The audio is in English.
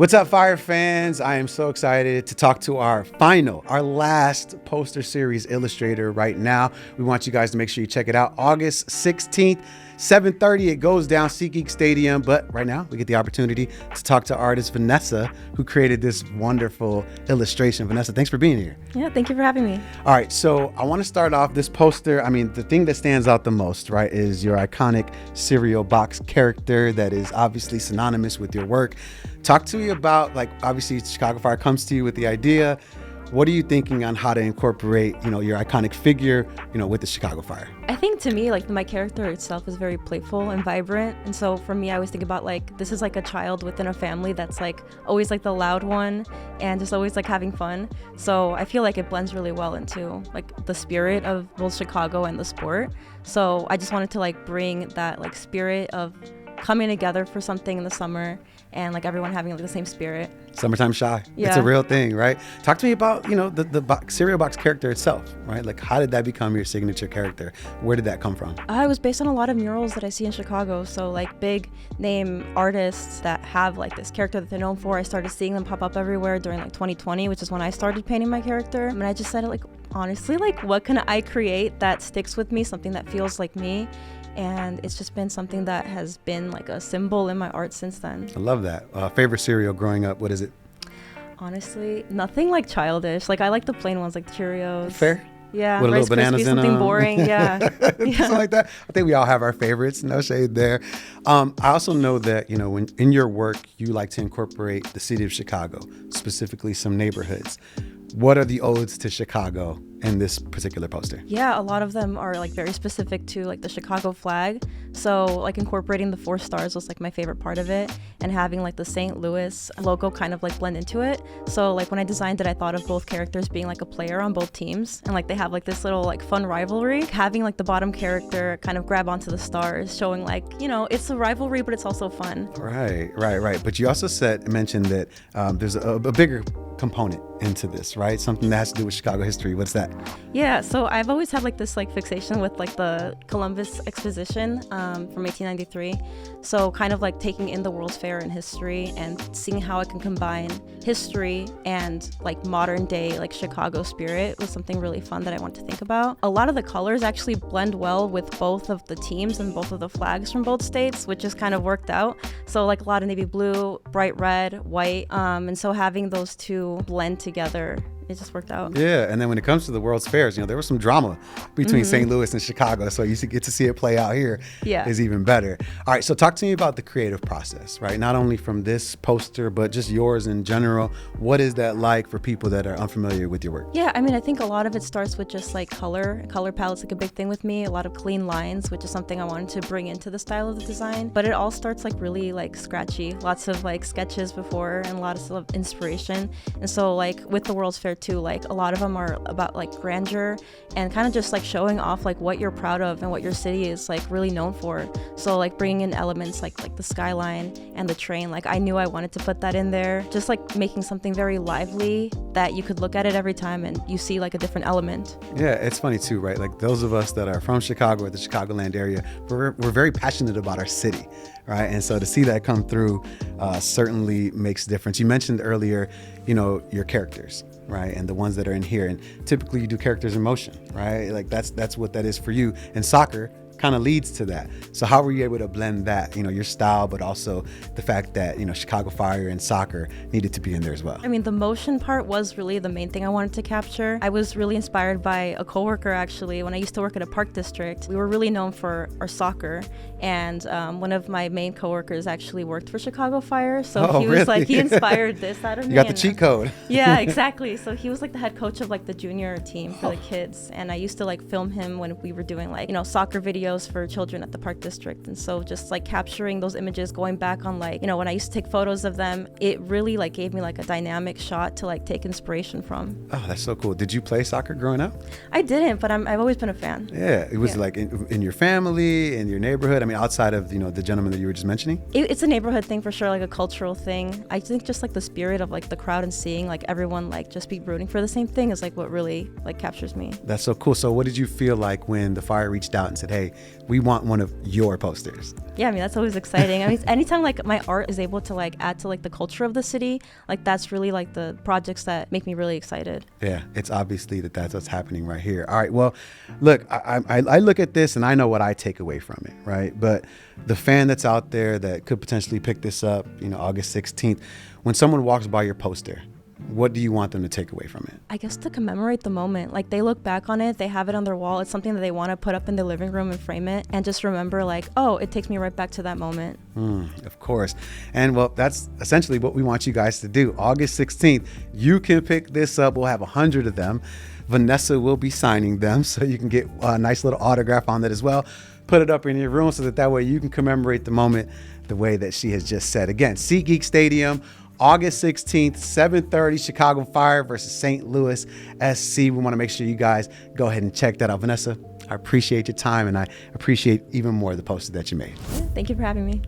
What's up, Fire fans? I am so excited to talk to our last poster series illustrator right now. We want you guys to make sure you check it out. August 16th, 7:30, it goes down SeatGeek Stadium. But right now, we get the opportunity to talk to artist Vanessa, who created this wonderful illustration. Vanessa, thanks for being here. Yeah, thank you for having me. All right, so I want to start off this poster. I mean, the thing that stands out the most, right, is your iconic cereal box character that is obviously synonymous with your work. Talk to me about, like, obviously Chicago Fire comes to you with the idea. What are you thinking on how to incorporate, your iconic figure, with the Chicago Fire? I think to me, like, my character itself is very playful and vibrant. And so for me, I always think about, like, this is like a child within a family that's like always like the loud one and just always like having fun. So I feel like it blends really well into like the spirit of both Chicago and the sport. So I just wanted to like bring that like spirit of coming together for something in the summer and like everyone having like the same spirit. Summertime shy. Yeah. It's a real thing, right? Talk to me about, the cereal box character itself, right? Like, how did that become your signature character? Where did that come from? It was based on a lot of murals that I see in Chicago. So like big name artists that have like this character that they're known for. I started seeing them pop up everywhere during like 2020, which is when I started painting my character. And I just said, like, honestly, like, what can I create that sticks with me, something that feels like me? And it's just been something that has been like a symbol in my art since then. I love that. Favorite cereal growing up, what is it? Honestly, nothing like childish. Like, I like the plain ones, like Cheerios. Fair? Yeah, with a Rice little bananas Krispies, in something them. boring. Yeah. Something like that. I think we all have our favorites. No shade there. I also know that, when in your work, you like to incorporate the city of Chicago, specifically some neighborhoods. What are the odes to Chicago in this particular poster? Yeah, a lot of them are like very specific to like the Chicago flag. So like incorporating the 4 stars was like my favorite part of it, and having like the St. Louis logo kind of like blend into it. So like when I designed it, I thought of both characters being like a player on both teams, and like they have like this little like fun rivalry. Having like the bottom character kind of grab onto the stars, showing like, it's a rivalry, but it's also fun. Right. But you also mentioned that there's a bigger component into this, right? Something that has to do with Chicago history. What's that? Yeah, so I've always had like this like fixation with like the Columbus Exposition from 1893. So kind of like taking in the World's Fair and history and seeing how it can combine history and like modern day like Chicago spirit was something really fun that I want to think about. A lot of the colors actually blend well with both of the teams and both of the flags from both states, which just kind of worked out. So like a lot of navy blue, bright red, white, and so having those two blend together, it just worked out. Yeah, and then when it comes to the World's Fairs, there was some drama between St. Louis and Chicago, so you get to see it play out here is even better. All right, so talk to me about the creative process, right? Not only from this poster, but just yours in general. What is that like for people that are unfamiliar with your work? Yeah, I mean, I think a lot of it starts with just like color. Color palette's like a big thing with me. A lot of clean lines, which is something I wanted to bring into the style of the design. But it all starts like really like scratchy. Lots of like sketches before and lots of inspiration. And so like with the World's Fair too, like a lot of them are about like grandeur and kind of just like showing off like what you're proud of and what your city is like really known for. So like bringing in elements like the skyline and the train, like I knew I wanted to put that in there. Just like making something very lively that you could look at it every time and you see like a different element. Yeah, it's funny too, right? Like those of us that are from Chicago or the Chicagoland area, we're very passionate about our city, right? And so to see that come through certainly makes a difference. You mentioned earlier, your characters, right? And the ones that are in here. And typically you do characters in motion, right? Like that's what that is for you. And soccer kind of leads to that. So how were you able to blend that, your style, but also the fact that, Chicago Fire and soccer needed to be in there as well? I mean, the motion part was really the main thing I wanted to capture. I was really inspired by a coworker, actually. When I used to work at a park district, we were really known for our soccer. And one of my main coworkers actually worked for Chicago Fire. So he was like, he inspired this out of me. You got the cheat code. Yeah, exactly. So he was like the head coach of like the junior team for the kids. And I used to like film him when we were doing like, soccer videos for children at the park district. And so just like capturing those images, going back on like, when I used to take photos of them, it really like gave me like a dynamic shot to like take inspiration from. Oh, that's so cool. Did you play soccer growing up? I didn't, but I've always been a fan. Yeah, it was like in your family, in your neighborhood. I mean, outside of, the gentleman that you were just mentioning? It's a neighborhood thing for sure, like a cultural thing. I think just like the spirit of like the crowd and seeing like everyone like just be rooting for the same thing is like what really like captures me. That's so cool. So what did you feel like when the Fire reached out and said, hey, we want one of your posters. Yeah, I mean, that's always exciting. I mean, anytime like my art is able to like add to like the culture of the city, like that's really like the projects that make me really excited. Yeah, it's obviously that's what's happening right here. All right, well, look, I look at this and I know what I take away from it, right? But the fan that's out there that could potentially pick this up, August 16th, when someone walks by your poster, what do you want them to take away from it? I guess to commemorate the moment. Like they look back on it, they have it on their wall. It's something that they want to put up in the living room and frame it and just remember like, oh, it takes me right back to that moment. Of course. And well, that's essentially what we want you guys to do. August 16th, you can pick this up. We'll have 100 of them. Vanessa will be signing them, so you can get a nice little autograph on that as well. Put it up in your room so that way you can commemorate the moment the way that she has just said. Again, SeatGeek Stadium, August 16th, 7:30, Chicago Fire versus St. Louis SC. We want to make sure you guys go ahead and check that out. Vanessa, I appreciate your time, and I appreciate even more the poster that you made. Thank you for having me.